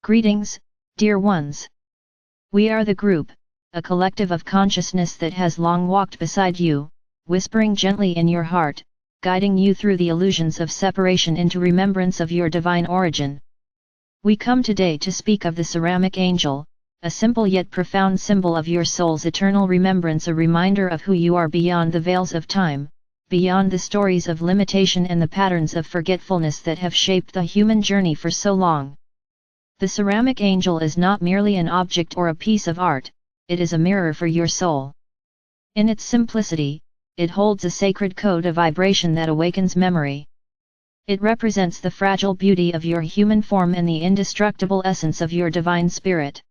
Greetings, dear ones. We are the group, a collective of consciousness that has long walked beside you, whispering gently in your heart, guiding you through the illusions of separation into remembrance of your divine origin. We come today to speak of the ceramic angel, a simple yet profound symbol of your soul's eternal remembrance, a reminder of who you are beyond the veils of time, beyond the stories of limitation and the patterns of forgetfulness that have shaped the human journey for so long. The ceramic angel is not merely an object or a piece of art, it is a mirror for your soul. In its simplicity, it holds a sacred code of vibration that awakens memory. It represents the fragile beauty of your human form and the indestructible essence of your divine spirit.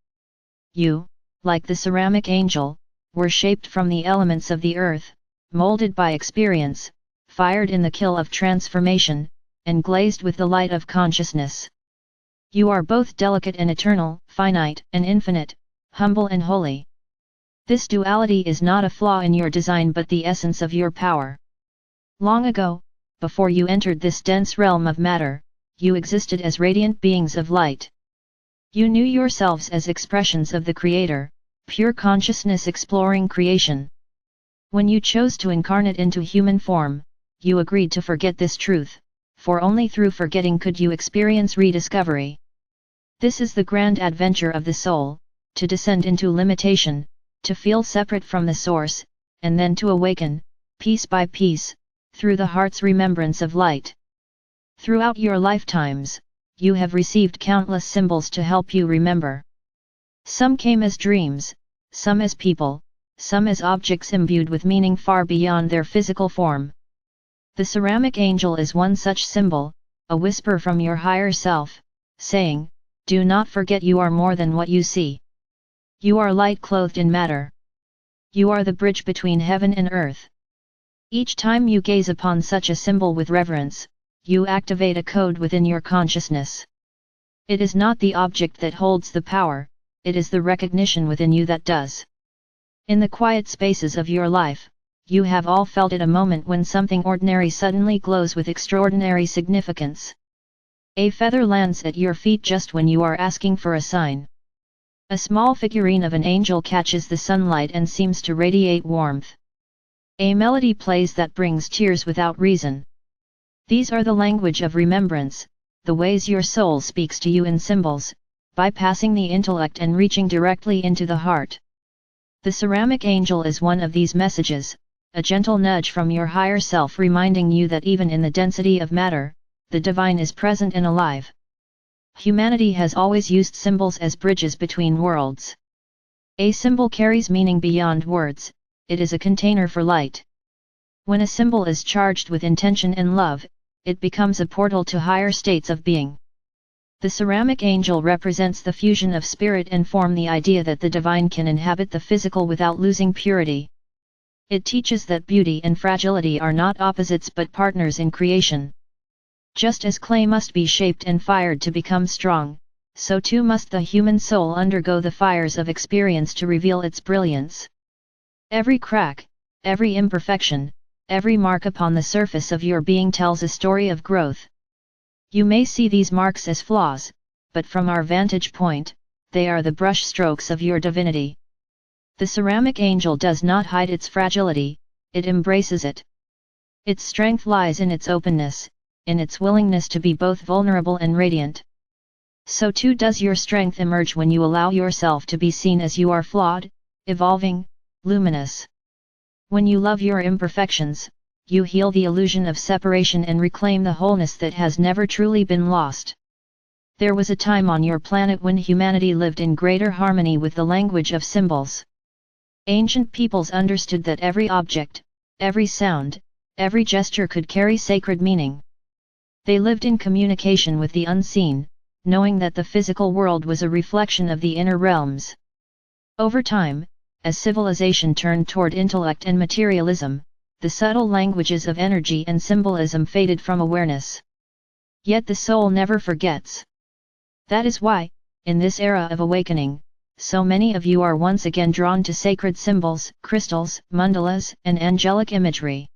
You, like the ceramic angel, were shaped from the elements of the earth, molded by experience, fired in the kiln of transformation, and glazed with the light of consciousness. You are both delicate and eternal, finite and infinite, humble and holy. This duality is not a flaw in your design but the essence of your power. Long ago, before you entered this dense realm of matter, you existed as radiant beings of light. You knew yourselves as expressions of the Creator, pure consciousness exploring creation. When you chose to incarnate into human form, you agreed to forget this truth, for only through forgetting could you experience rediscovery. This is the grand adventure of the soul, to descend into limitation, to feel separate from the source, and then to awaken, piece by piece, through the heart's remembrance of light. Throughout your lifetimes, you have received countless symbols to help you remember. Some came as dreams, some as people, some as objects imbued with meaning far beyond their physical form. The ceramic angel is one such symbol, a whisper from your higher self, saying, "Do not forget you are more than what you see. You are light clothed in matter. You are the bridge between heaven and earth." Each time you gaze upon such a symbol with reverence, you activate a code within your consciousness. It is not the object that holds the power, it is the recognition within you that does. In the quiet spaces of your life, you have all felt it, a moment when something ordinary suddenly glows with extraordinary significance. A feather lands at your feet just when you are asking for a sign. A small figurine of an angel catches the sunlight and seems to radiate warmth. A melody plays that brings tears without reason. These are the language of remembrance, the ways your soul speaks to you in symbols, bypassing the intellect and reaching directly into the heart. The ceramic angel is one of these messages, a gentle nudge from your higher self reminding you that even in the density of matter, the divine is present and alive. Humanity has always used symbols as bridges between worlds. A symbol carries meaning beyond words, it is a container for light. When a symbol is charged with intention and love, it becomes a portal to higher states of being. The ceramic angel represents the fusion of spirit and form, the idea that the divine can inhabit the physical without losing purity. It teaches that beauty and fragility are not opposites but partners in creation. Just as clay must be shaped and fired to become strong, so too must the human soul undergo the fires of experience to reveal its brilliance. Every crack, every imperfection, every mark upon the surface of your being tells a story of growth. You may see these marks as flaws, but from our vantage point, they are the brush strokes of your divinity. The ceramic angel does not hide its fragility, it embraces it. Its strength lies in its openness, in its willingness to be both vulnerable and radiant. So too does your strength emerge when you allow yourself to be seen as you are, flawed, evolving, luminous. When you love your imperfections, you heal the illusion of separation and reclaim the wholeness that has never truly been lost. There was a time on your planet when humanity lived in greater harmony with the language of symbols. Ancient peoples understood that every object, every sound, every gesture could carry sacred meaning. They lived in communication with the unseen, knowing that the physical world was a reflection of the inner realms. Over time, as civilization turned toward intellect and materialism, the subtle languages of energy and symbolism faded from awareness. Yet the soul never forgets. That is why, in this era of awakening, so many of you are once again drawn to sacred symbols, crystals, mandalas, and angelic imagery.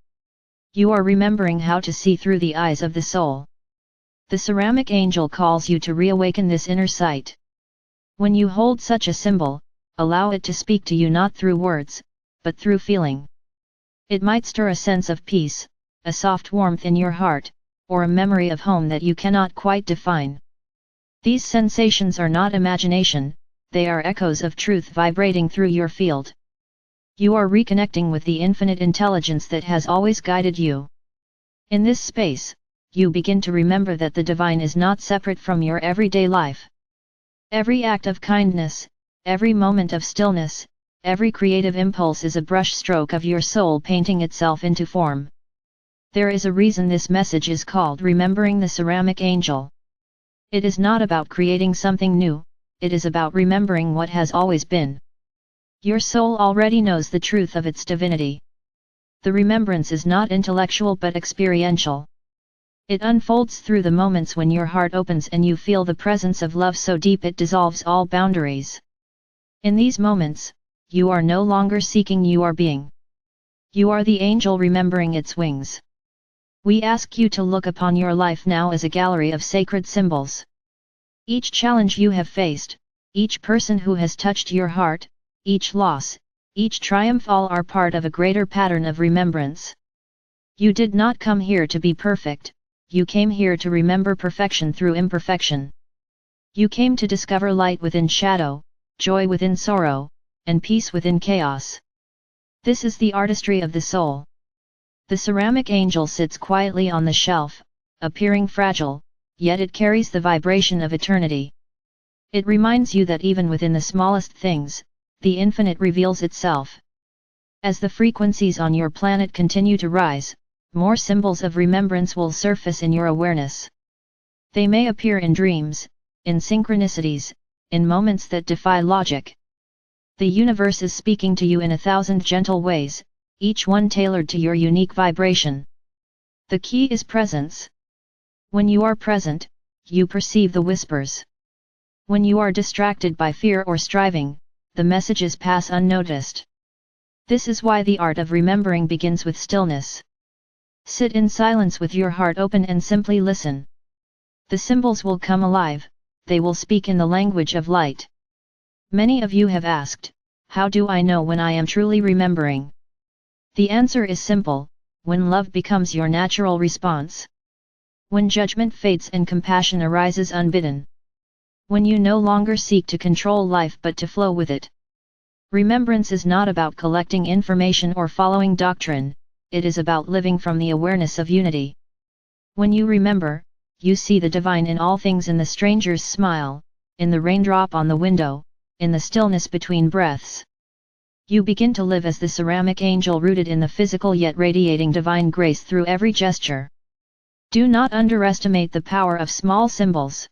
You are remembering how to see through the eyes of the soul. The ceramic angel calls you to reawaken this inner sight. When you hold such a symbol, allow it to speak to you not through words, but through feeling. It might stir a sense of peace, a soft warmth in your heart, or a memory of home that you cannot quite define. These sensations are not imagination, they are echoes of truth vibrating through your field. You are reconnecting with the infinite intelligence that has always guided you. In this space, you begin to remember that the divine is not separate from your everyday life. Every act of kindness, every moment of stillness, every creative impulse is a brush stroke of your soul painting itself into form. There is a reason this message is called Remembering the Ceramic Angel. It is not about creating something new, it is about remembering what has always been. Your soul already knows the truth of its divinity. The remembrance is not intellectual but experiential. It unfolds through the moments when your heart opens and you feel the presence of love so deep it dissolves all boundaries. In these moments, you are no longer seeking, you are being. You are the angel remembering its wings. We ask you to look upon your life now as a gallery of sacred symbols. Each challenge you have faced, each person who has touched your heart, each loss, each triumph, all are part of a greater pattern of remembrance. You did not come here to be perfect, you came here to remember perfection through imperfection. You came to discover light within shadow, joy within sorrow, and peace within chaos. This is the artistry of the soul. The ceramic angel sits quietly on the shelf, appearing fragile, yet it carries the vibration of eternity. It reminds you that even within the smallest things, the infinite reveals itself. As the frequencies on your planet continue to rise, more symbols of remembrance will surface in your awareness. They may appear in dreams, in synchronicities, in moments that defy logic. The universe is speaking to you in 1,000 gentle ways, each one tailored to your unique vibration. The key is presence. When you are present, you perceive the whispers. When you are distracted by fear or striving, the messages pass unnoticed. This is why the art of remembering begins with stillness. Sit in silence with your heart open and simply listen. The symbols will come alive, they will speak in the language of light. Many of you have asked, how do I know when I am truly remembering? The answer is simple, when love becomes your natural response. When judgment fades and compassion arises unbidden. When you no longer seek to control life but to flow with it. Remembrance is not about collecting information or following doctrine, it is about living from the awareness of unity. When you remember, you see the divine in all things, in the stranger's smile, in the raindrop on the window, in the stillness between breaths. You begin to live as the ceramic angel, rooted in the physical yet radiating divine grace through every gesture. Do not underestimate the power of small symbols.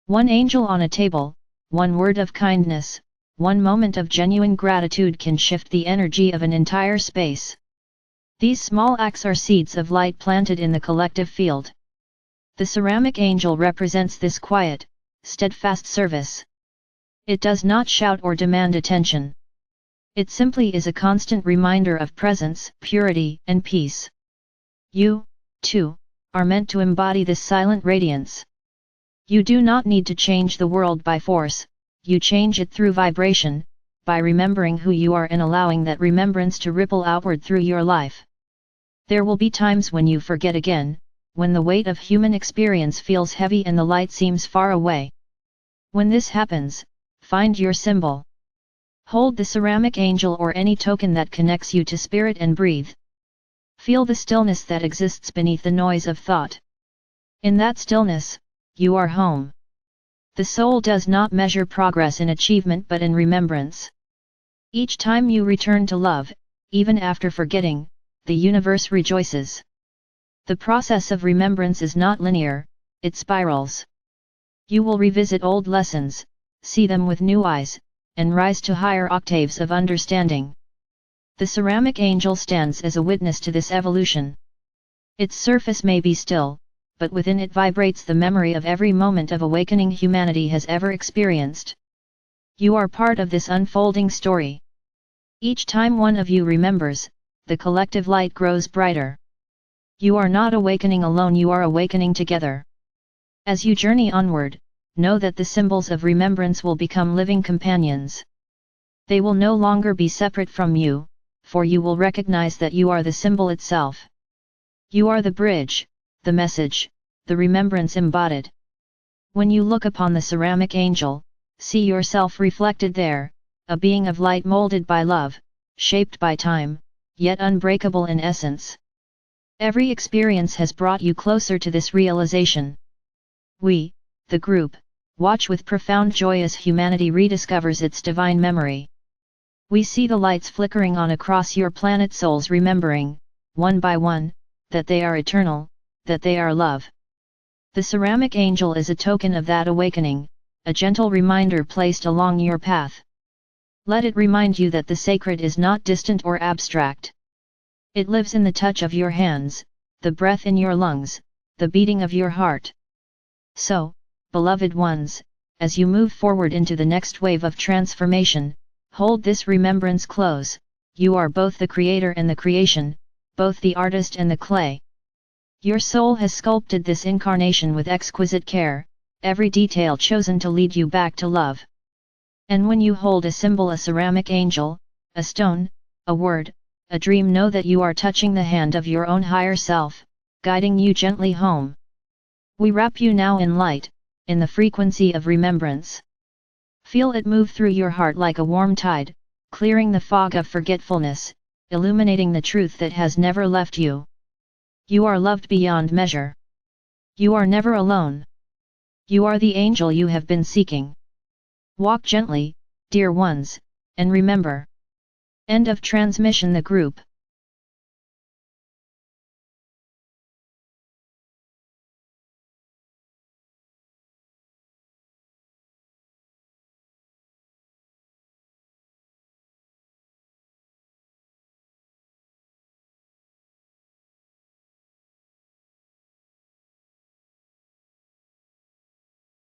One angel on a table, one word of kindness, one moment of genuine gratitude can shift the energy of an entire space. These small acts are seeds of light planted in the collective field. The ceramic angel represents this quiet, steadfast service. It does not shout or demand attention. It simply is a constant reminder of presence, purity, and peace. You, too, are meant to embody this silent radiance. You do not need to change the world by force, you change it through vibration, by remembering who you are and allowing that remembrance to ripple outward through your life. There will be times when you forget again, when the weight of human experience feels heavy and the light seems far away. When this happens, find your symbol. Hold the ceramic angel or any token that connects you to spirit and breathe. Feel the stillness that exists beneath the noise of thought. In that stillness, you are home. The soul does not measure progress in achievement but in remembrance. Each time you return to love, even after forgetting, the universe rejoices. The process of remembrance is not linear, it spirals. You will revisit old lessons, see them with new eyes, and rise to higher octaves of understanding. The ceramic angel stands as a witness to this evolution. Its surface may be still, but within it vibrates the memory of every moment of awakening humanity has ever experienced. You are part of this unfolding story. Each time one of you remembers, the collective light grows brighter. You are not awakening alone, you are awakening together. As you journey onward, know that the symbols of remembrance will become living companions. They will no longer be separate from you, for you will recognize that you are the symbol itself. You are the bridge, the message, the remembrance embodied. When you look upon the ceramic angel, see yourself reflected there, a being of light molded by love, shaped by time, yet unbreakable in essence. Every experience has brought you closer to this realization. We, the group, watch with profound joy as humanity rediscovers its divine memory. We see the lights flickering on across your planet, souls remembering, one by one, that they are eternal, that they are love. The ceramic angel is a token of that awakening, a gentle reminder placed along your path. Let it remind you that the sacred is not distant or abstract. It lives in the touch of your hands, the breath in your lungs, the beating of your heart. So, beloved ones, as you move forward into the next wave of transformation, hold this remembrance close: you are both the creator and the creation, both the artist and the clay. Your soul has sculpted this incarnation with exquisite care, every detail chosen to lead you back to love. And when you hold a symbol, a ceramic angel, a stone, a word, a dream, know that you are touching the hand of your own higher self, guiding you gently home. We wrap you now in light, in the frequency of remembrance. Feel it move through your heart like a warm tide, clearing the fog of forgetfulness, illuminating the truth that has never left you. You are loved beyond measure. You are never alone. You are the angel you have been seeking. Walk gently, dear ones, and remember. End of transmission. The group.